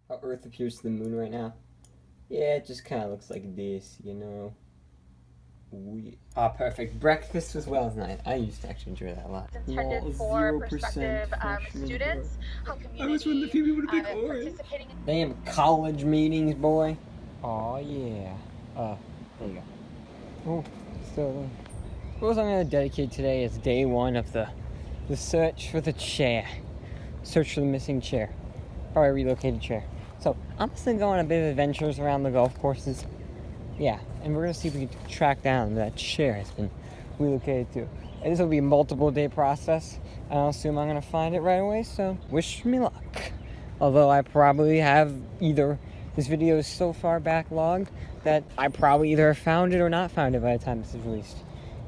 how Earth appears to the moon right now. Yeah, it just kind of looks like this, you know. Perfect. Breakfast was well tonight. I used to actually enjoy that a lot. Intended for prospective students. I was one of the few people to pick orange. Damn college meetings, boy. Oh yeah. There you go. Oh, so what I'm gonna dedicate today is day one of the search for the chair. Search for the missing chair. Probably a relocated chair. So I'm just gonna go on a bit of adventures around the golf courses. Yeah, and we're gonna see if we can track down that chair has been relocated to. And this will be a multiple day process. I don't assume I'm gonna find it right away, so wish me luck. Although I probably have either, this video is so far backlogged that I probably either found it or not found it by the time this is released.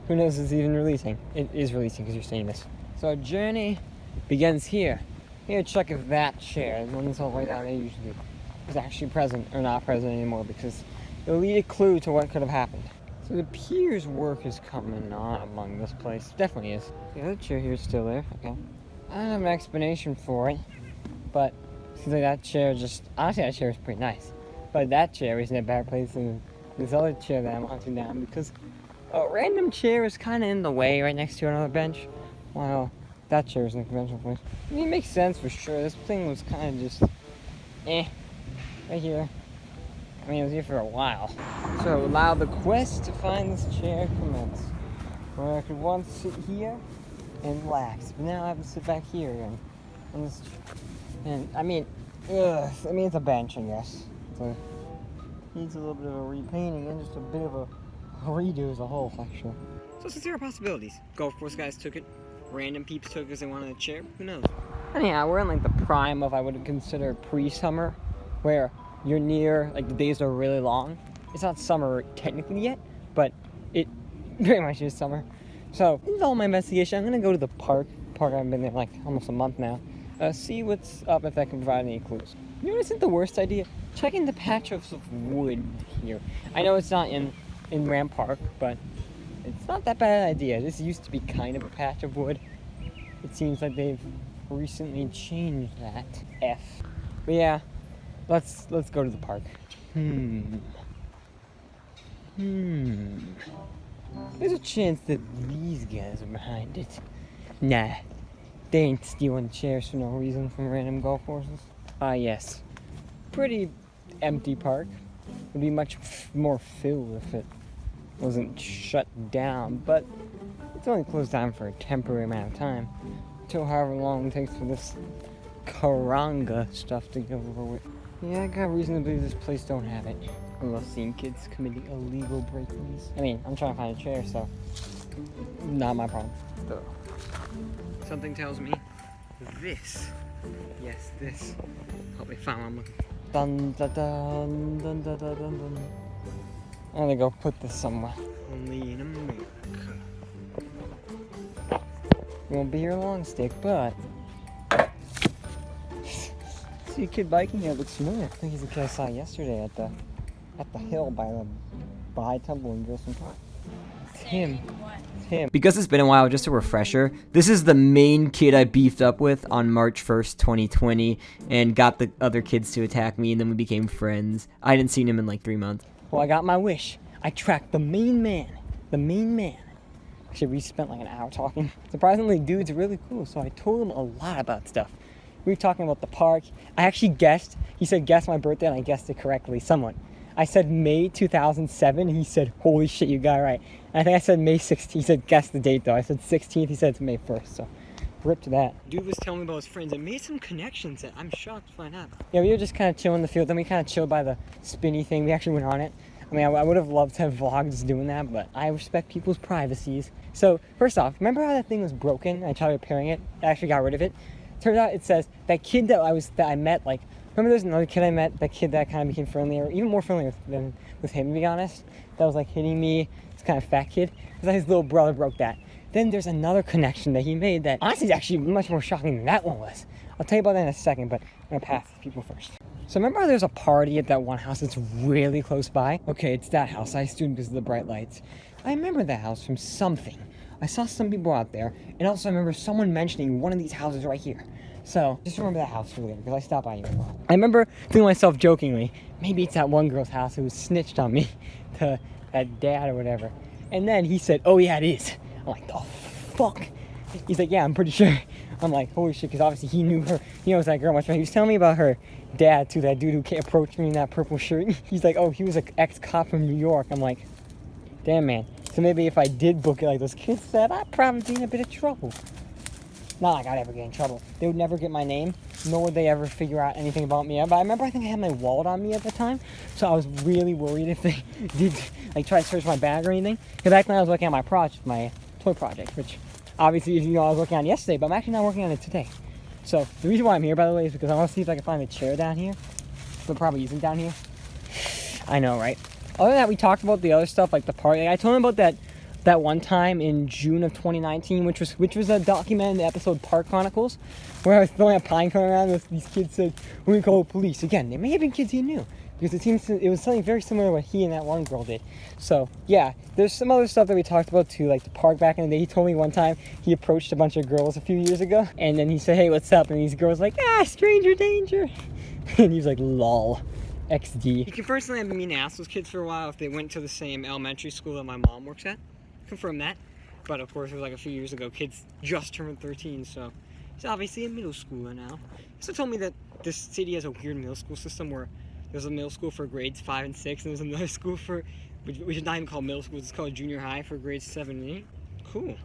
Who knows if it's even releasing? It is releasing because you're seeing this. So our journey begins here. Here, check if that chair, the one that's all right down there usually, is actually present or not present anymore, because it'll lead a clue to what could have happened. So it appears work is coming on among this place. Definitely is. The other chair here is still there. Okay. I don't have an explanation for it, but seems like that chair just, honestly that chair is pretty nice. But that chair is in a better place than this other chair that I'm hunting down, because a random chair is kind of in the way right next to another bench, while that chair is in the conventional place. I mean, it makes sense for sure. This thing was kind of just, right here. I mean, it was here for a while. So allow the quest to find this chair commence. Where I could once sit here and relax, but now I have to sit back here again. On this, and I mean, it's a bench, I guess. So needs a little bit of a repainting and just a bit of a redo as a whole, actually. So it's zero possibilities. Golf course guys took it. Random peeps took it because they wanted a chair. Who knows? Anyhow, we're in like the prime of, I would consider, pre-summer, where you're near, like, the days are really long. It's not summer technically yet, but it very much is summer. So, in all my investigation, I'm gonna go to the park. I've been there like almost a month now. See what's up, if that can provide any clues. You know what isn't the worst idea? Checking the patch of wood here. I know it's not in Ram Park, but it's not that bad an idea. This used to be kind of a patch of wood. It seems like they've recently changed that. But yeah, let's go to the park. There's a chance that these guys are behind it. Nah, they ain't stealing chairs for no reason from random golf courses. Yes. Pretty empty park. Would be much more filled if it wasn't shut down, but it's only closed down for a temporary amount of time, until however long it takes for this Karanga stuff to go over with. Yeah, I got reason to believe this place don't have it. I love seeing kids committing illegal break-ins. I mean, I'm trying to find a chair, so not my problem. Something tells me this. Yes, this. Help me find what I'm looking for. Dun dun dun dun dun dun dun dun. I'm gonna go put this somewhere. Only in America. Won't be here long, stick, but see a kid biking here, looks familiar. I think he's the kid I saw yesterday at the hill by the Baha'i Temple in Gilson Park. It's him. Because it's been a while, just a refresher, this is the main kid I beefed up with on March 1st, 2020, and got the other kids to attack me, and then we became friends. I hadn't seen him in like 3 months. Well, I got my wish. I tracked the main man. Actually, we spent like an hour talking. Surprisingly, dude's really cool, so I told him a lot about stuff. We were talking about the park. I actually guessed. He said, guess my birthday, and I guessed it correctly, somewhat. I said May 2007. He said, holy shit, you got it right. And I think I said May 16th. He said, guess the date, though. I said 16th. He said it's May 1st, so rip to that. Dude was telling me about his friends and made some connections that I'm shocked to find out. Yeah, we were just kind of chilling in the field. Then we kind of chilled by the spinny thing. We actually went on it. I mean, I would have loved to have vlogged just doing that, but I respect people's privacies. So, first off, remember how that thing was broken? I tried repairing it. I actually got rid of it. Turns out it says that kid that I met, like, remember there's another kid I met, that kid that kind of became friendlier, even more friendly with him, to be honest, that was like hitting me, this kind of fat kid, because his little brother broke that. Then there's another connection that he made that honestly is actually much more shocking than that one was. I'll tell you about that in a second, but I'm gonna pass these people first. So remember how there's a party at that one house that's really close by? Okay, it's that house. I assumed because of the bright lights. I remember that house from something. I saw some people out there, and also I remember someone mentioning one of these houses right here. So, just remember that house earlier, because I stopped by you. I remember thinking to myself jokingly, maybe it's that one girl's house who snitched on me to that dad or whatever. And then he said, oh yeah, it is. I'm like, the fuck? He's like, yeah, I'm pretty sure. I'm like, holy shit, because obviously he knew her. He knows that girl much better. He was telling me about her dad, too, that dude who approached me in that purple shirt. He's like, oh, he was an ex-cop from New York. I'm like, damn, man. So maybe if I did book it like those kids said, I'd probably be in a bit of trouble. Not like I'd ever get in trouble. They would never get my name, nor would they ever figure out anything about me. But I remember I think I had my wallet on me at the time, so I was really worried if they did like try to search my bag or anything. Because back then I was working on my project, my toy project, which obviously, you know, I was working on yesterday, but I'm actually not working on it today. So the reason why I'm here, by the way, is because I want to see if I can find a chair down here. But probably isn't down here. I know, right? Other than that, we talked about the other stuff, like the party. Like, I told him about that one time in June of 2019, which was a document in the episode Park Chronicles, where I was throwing a pine cone around and these kids said, we're gonna call the police. Again, they may have been kids he knew, because it was something very similar to what he and that one girl did. So yeah, there's some other stuff that we talked about too, like the park back in the day. He told me one time he approached a bunch of girls a few years ago, and then he said, hey, what's up? And these girls like, stranger danger. And he was like, lol. XD. He confirmed something I've been meaning to ask those kids for a while if they went to the same elementary school that my mom works at. Confirm that. But of course, it was like a few years ago. Kids just turned 13, so he's obviously a middle schooler now. He also told me that this city has a weird middle school system where there's a middle school for grades 5 and 6, and there's another school for, which is not even called middle school, it's called junior high for grades 7 and 8. Cool.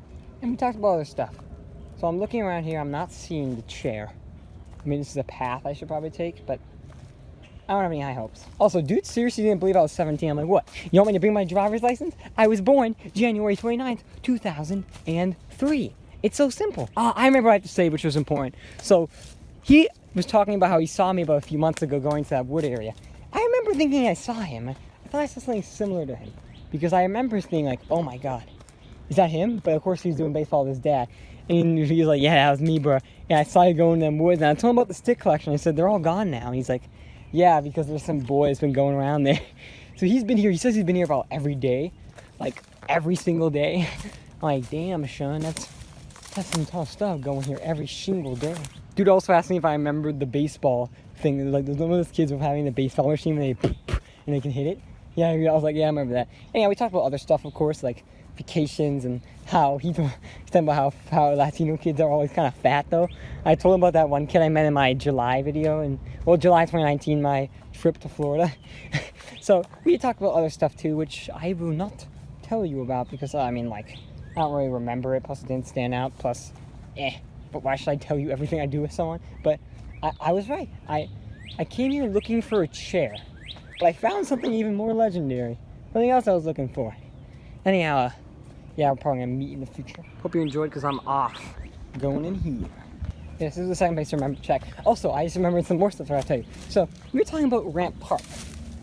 And we talked about other stuff. So I'm looking around here, I'm not seeing the chair. I mean, this is a path I should probably take, but I don't have any high hopes. Also, dude seriously didn't believe I was 17. I'm like, what? You want me to bring my driver's license? I was born January 29th, 2003. It's so simple. I remember what I have to say, which was important. So, he was talking about how he saw me about a few months ago going to that wood area. I remember thinking I saw him. I thought I saw something similar to him. Because I remember being like, oh my god, is that him? But of course he was doing baseball with his dad. And he was like, yeah, that was me, bro. And I saw you going to them woods. And I told him about the stick collection. I said, they're all gone now. And he's like, yeah, because there's some boy that's been going around there. So he's been here. He says he's been here about every day. Like, every single day. I'm like, damn, Sean, that's some tough stuff going here every single day. Dude also asked me if I remembered the baseball thing. Like, there's one of those kids with having the baseball machine and they can hit it. Yeah, I was like, yeah, I remember that. And yeah, we talked about other stuff, of course, like vacations and how he's talking about how Latino kids are always kind of fat, though. I told him about that one kid I met in my July video, and well, July 2019, my trip to Florida. So we talked about other stuff too, which I will not tell you about because I mean, like, I don't really remember it. Plus, it didn't stand out. Plus, But why should I tell you everything I do with someone? But I was right. I came here looking for a chair, but I found something even more legendary. Something else I was looking for. Anyhow, yeah, we're probably gonna meet in the future. Hope you enjoyed because I'm off going in here. Yes, this is the second place to remember to check. Also, I just remembered some more stuff that I'll tell you. So, we were talking about Ramp Park.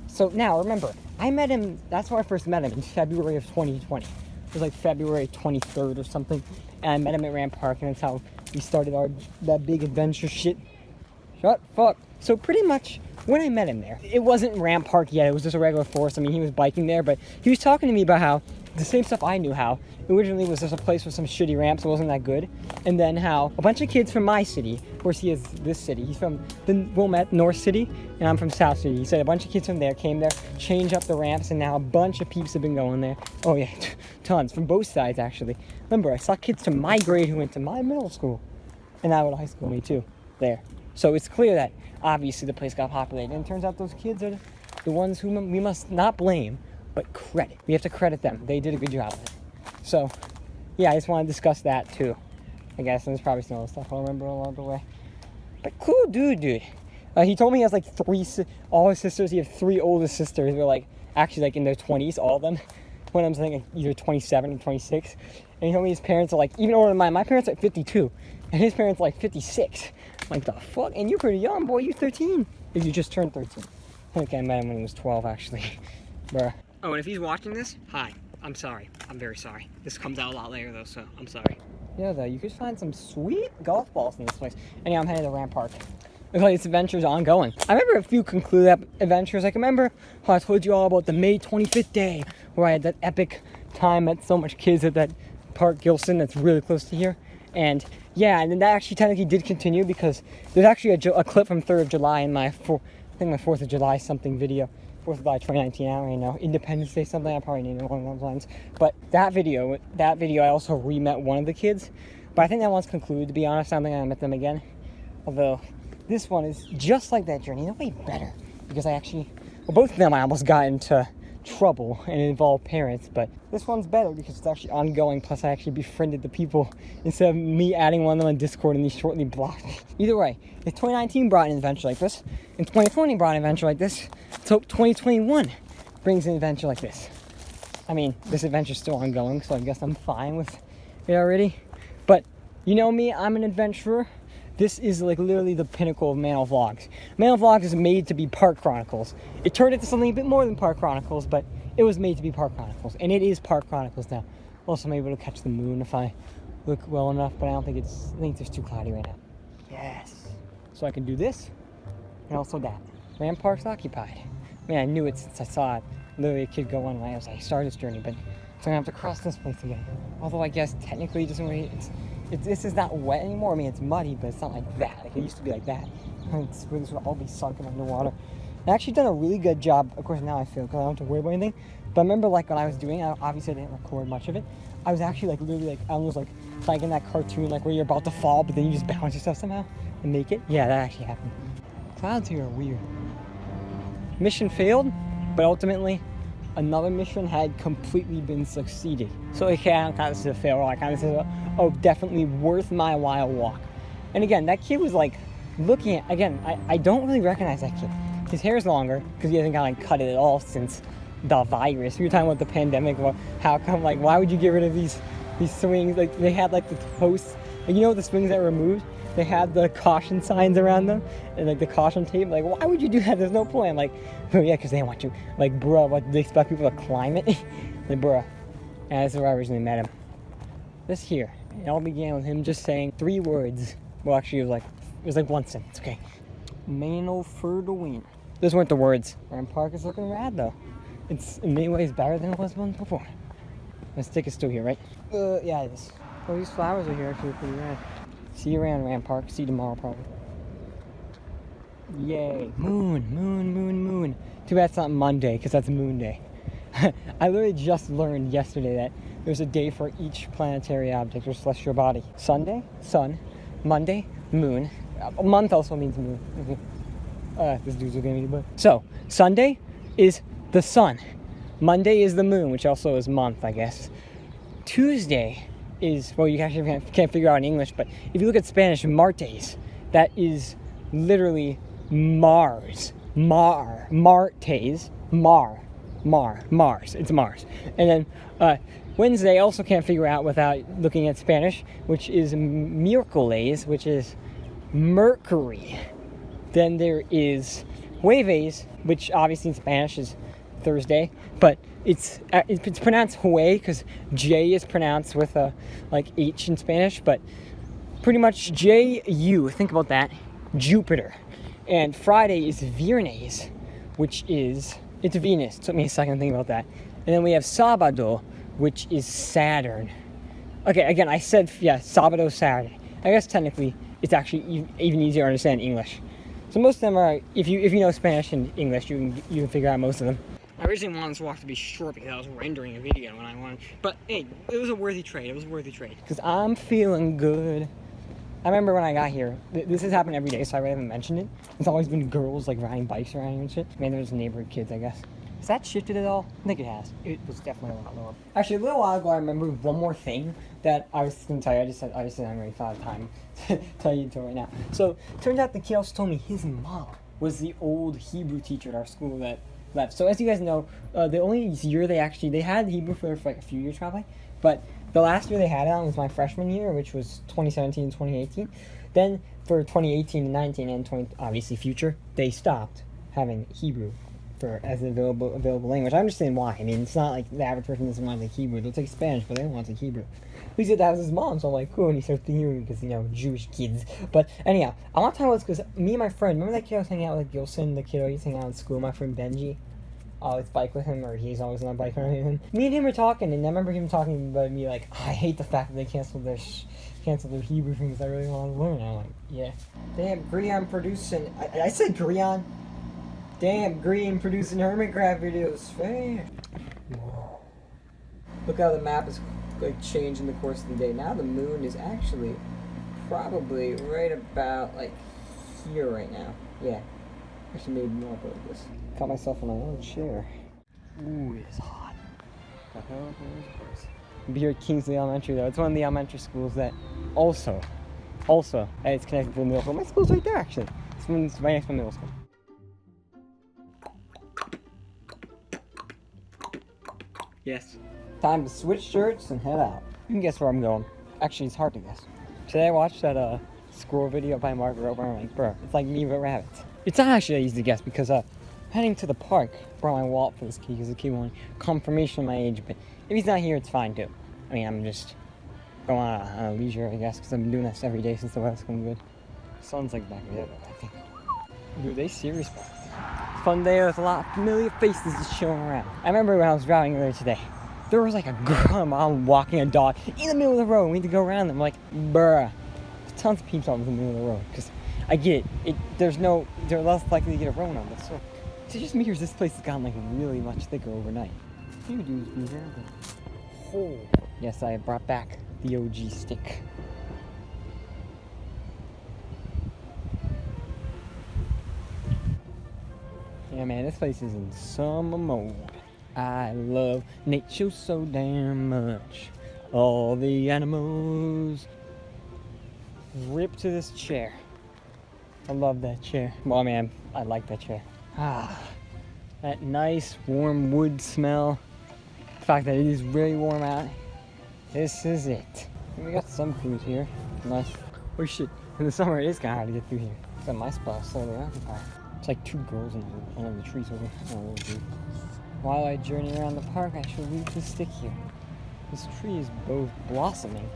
So now, remember, I met him, that's where I first met him, in February of 2020. It was like February 23rd or something. And I met him at Ramp Park, and that's how we started that big adventure shit. Shut fuck. So pretty much, when I met him there, it wasn't Ramp Park yet, it was just a regular forest. I mean, he was biking there, but he was talking to me about how the same stuff I knew how. Originally was just a place with some shitty ramps, it wasn't that good. And then how a bunch of kids from my city, of course he is this city, he's from the Wilmette, North City, and I'm from South City. He said a bunch of kids from there came there, changed up the ramps, and now a bunch of peeps have been going there. Oh yeah, tons, from both sides actually. Remember, I saw kids from my grade who went to my middle school, and I went to high school, me too, there. So it's clear that obviously the place got populated, and it turns out those kids are the ones who we must not blame, but credit. We have to credit them. They did a good job of it. So, yeah, I just want to discuss that too. I guess, and there's probably some other stuff I'll remember along the way. But cool dude. He told me he has like all his sisters. He has 3 oldest sisters. They're like, actually like in their 20s, all of them. One of them's like either 27 or 26. And he told me his parents are like, even older than mine. My parents are like 52. And his parents are like 56. I'm like, the fuck? And you're pretty young, boy. You're 13. If you just turned 13. I think I met him when he was 12, actually. Bruh. Oh, and if he's watching this, hi. I'm sorry. I'm very sorry. This comes out a lot later, though, so I'm sorry. Yeah, though, you could find some sweet golf balls in this place. Anyhow, I'm headed to Ramp Park. Looks like this adventure's ongoing. I remember a few concluded adventures. Like, remember how I told you all about the May 25th day, where I had that epic time, met so much kids at that Park Gilson that's really close to here. And Yeah, and then that actually technically did continue because there's actually a clip from 3rd of July in my, I think my 4th of July something video. 4th of July 2019, I don't really know. Independence Day something, I probably named it along those lines. But that video, I also re-met one of the kids. But I think that one's concluded, to be honest. I don't think I met them again. Although, this one is just like that journey, in a way better. Because both of them I almost got into trouble and it involved parents, but this one's better because it's actually ongoing, plus I actually befriended the people instead of me adding one of them on Discord and these shortly blocked me. Either way, if 2019 brought an adventure like this, and 2020 brought an adventure like this, let's hope 2021 brings an adventure like this. I mean, this adventure's still ongoing, so I guess I'm fine with it already. But, you know me, I'm an adventurer. This is like literally the pinnacle of Mano Vlogs. Mano Vlogs is made to be Park Chronicles. It turned into something a bit more than Park Chronicles, but it was made to be Park Chronicles. And it is Park Chronicles now. Also, I'm able to catch the moon if I look well enough, but I think it's too cloudy right now. Yes. So I can do this, and also that. Ram Park's occupied. I mean, I knew it since I saw it. Literally a kid go on when I started this journey, but so I'm gonna have to cross this place again. Although I guess technically it doesn't really, this is not wet anymore. I mean, it's muddy, but it's not like that. Like, it used to be like that. This would all be sunken underwater. I've actually done a really good job. Of course, now I feel because I don't have to worry about anything. But I remember, like, when I was doing it, obviously I didn't record much of it. I was actually, like, literally, like, I was, like in that cartoon, like, where you're about to fall, but then you just balance yourself somehow and make it. Yeah, that actually happened. Clouds here are weird. Mission failed, but ultimately, another mission had completely been succeeded. So okay, I don't count this as a failure. I count this as definitely worth my while walk. And again, that kid was like looking at, again, I don't really recognize that kid. His hair is longer because he hasn't kind of cut it at all since the virus. We were talking about the pandemic. Well, how come, like, why would you get rid of these swings? Like, they had like the posts, like, you know, the swings that were removed? They had the caution signs around them and like the caution tape. Like, why would you do that? There's no point. I'm like, oh yeah, because they don't want you. Like, bruh, what, do they expect people to climb it? Like, bruh. And that's where I originally met him. This here, it all began with him just saying 3 words. Well, actually, it was like 1 sentence. Okay. Mano for the win. Those weren't the words. Ram Park is looking rad though. It's in many ways better than it was once before. The stick is still here, right? Yeah, it is. Oh, these flowers are here actually pretty rad. See you around, Ram Park. See you tomorrow, probably. Yay. Moon, moon, moon, moon. Too bad it's not Monday, because that's Moon Day. I literally just learned yesterday that there's a day for each planetary object or celestial body. Sunday, sun. Monday, moon. A month also means moon. This dude's looking at me, but... So, Sunday is the sun. Monday is the moon, which also is month, I guess. Tuesday is, well, you actually can't figure out in English, but if you look at Spanish, Martes, that is literally Mars. Martes, Mars. It's Mars. And then Wednesday, also can't figure out without looking at Spanish, which is Miércoles, which is Mercury. Then there is Jueves, which obviously in Spanish is Thursday, but it's pronounced Hue because J is pronounced with a like H in Spanish, but pretty much J-U, think about that, Jupiter. And Friday is Viernes, which is, it's Venus. It took me a second to think about that. And then we have Sábado, which is Saturn. Okay, again, I said, yeah, Sábado, Saturday. I guess technically it's actually even easier to understand English. So most of them are, if you know Spanish and English, you can figure out most of them. I originally wanted this walk to be short because I was rendering a video when I wanted, but hey, it was a worthy trade. Because I'm feeling good. I remember when I got here, this has happened every day, so I really haven't mentioned it. It's always been girls like riding bikes around and shit. Maybe there's neighborhood kids, I guess. Has that shifted at all? I think it has. It was definitely a lot lower. Actually, a little while ago, I remember one more thing that I was going to tell you. I just haven't really thought of time to tell you until right now. So, turns out the kid also told me his mom was the old Hebrew teacher at our school that left. So, as you guys know, the only year they had Hebrew for like a few years probably, but the last year they had it on was my freshman year, which was 2017 and 2018. Then, for 2018 and 19 and obviously future, they stopped having Hebrew as an available language. I understand why. I mean, it's not like the average person doesn't want to take Hebrew. They'll take Spanish, but they don't want to take Hebrew. He said that was his mom, so I'm like, cool, and he starts thinking because, Jewish kids. But anyhow, I want to talk about this because me and my friend, remember that kid I was hanging out with, Gilson, the kid I used to hang out in school, my friend Benji? always bike with him, or he's always on a bike with him. Me and him were talking, and I remember him talking about me like, oh, I hate the fact that they canceled their Hebrew things. I really want to learn. And I'm like, yeah. Damn, Grian producing. I said Grian. Damn, Green producing Hermitcraft videos. Fair. Look how the map is like changed in the course of the day. Now the moon is actually probably right about like here right now. Yeah. Actually maybe more about this. Got myself on my own chair. Ooh, it's hot. The hell is this? I'm here at Kingsley Elementary though. It's one of the elementary schools that also, it's connected to the middle school. My school's right there actually. It's right next to my middle school. Yes. Time to switch shirts and head out. You can guess where I'm going. Actually, it's hard to guess. Today I watched that squirrel video by Margaret Roper, and I'm like, bro, it's like me with rabbits. It's not actually easy to guess because heading to the park, brought my wallet for this kid because the kid wanted confirmation of my age, but if he's not here, it's fine too. I mean, I'm just going on a leisure, I guess, because I've been doing this every day since the weather's come good. The sun's like back there, I think. Dude, they serious about this. Fun day with a lot of familiar faces just chilling around. I remember when I was driving earlier today, there was like a girl and mom walking a dog in the middle of the road. We need to go around them. I'm like, bruh. There's tons of people in the middle of the road. Because I get it. They're less likely to get a Rona, but still. It just means this place has gotten like really much thicker overnight. You dudes be here. Oh. Yes, I brought back the OG stick. Yeah, man, this place is in summer mode. I love nature so damn much. All the animals. Rip to this chair. I love that chair. Well, man, I like that chair. Ah, that nice warm wood smell. The fact that it is really warm out. This is it. We got some crews here. Nice. Oh shit, in the summer it is kind of hard to get through here. Got my spot slowly occupied. It's like two girls in one of the trees over there. While I journey around the park, I shall leave this stick here. This tree is both blossoming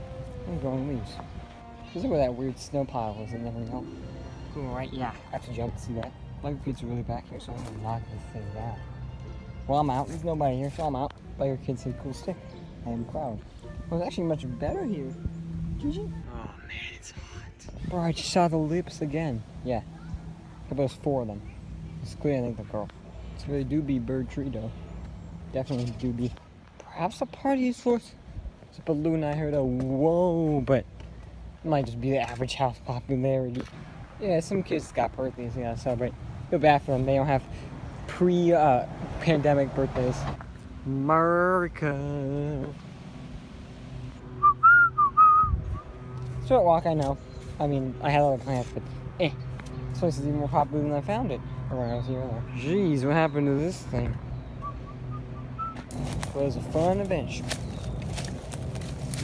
and growing leaves. This is where that weird snow pile was, I never know. Ooh, right, yeah. I have to jump to see that. My feet are really back here, so I'm not gonna say that. Well, I'm out. There's nobody here, so I'm out. But your kid said cool stick. I am proud. Well, it's actually much better here. Gigi? Oh man, it's hot. Bro, I just saw the lips again. Yeah. There was 4 of them. It's clear, I think, the girl. It's really do be bird tree, though. Definitely do be. Perhaps a party of sorts. It's a balloon, I heard a whoa, but it might just be the average house popularity. Yeah, some kids got birthdays they gotta celebrate. Feel bad for them. They don't have pre-pandemic birthdays. America. Short walk, I know. I mean, I had other plans, but this place is even more popular than I found it. Or when I was here earlier. Jeez, what happened to this thing? It was a fun adventure.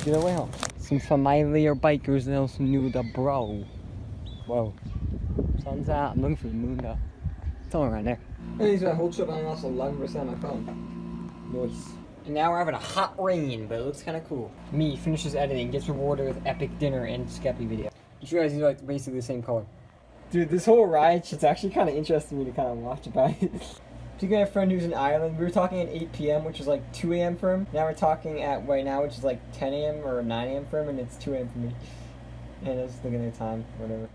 Get away home. Some familiar bikers and else knew the bro. Whoa. Sun's out. I'm looking for the moon though. It's all around there. Anyways, my whole trip I lost 11% of my phone. Nice. And now we're having a hot rain, but it looks kind of cool. Me finishes editing, gets rewarded with epic dinner and Skeppy video. You guys are like basically the same color. Dude, this whole ride shit's actually kind of interesting me to kind of watch about it. Speaking of a friend who's in Ireland, we were talking at 8 p.m., which is like 2 a.m. for him. Now we're talking at right now, which is like 10 a.m. or 9 a.m. for him, and it's 2 a.m. for me. And I was looking at the time, whatever.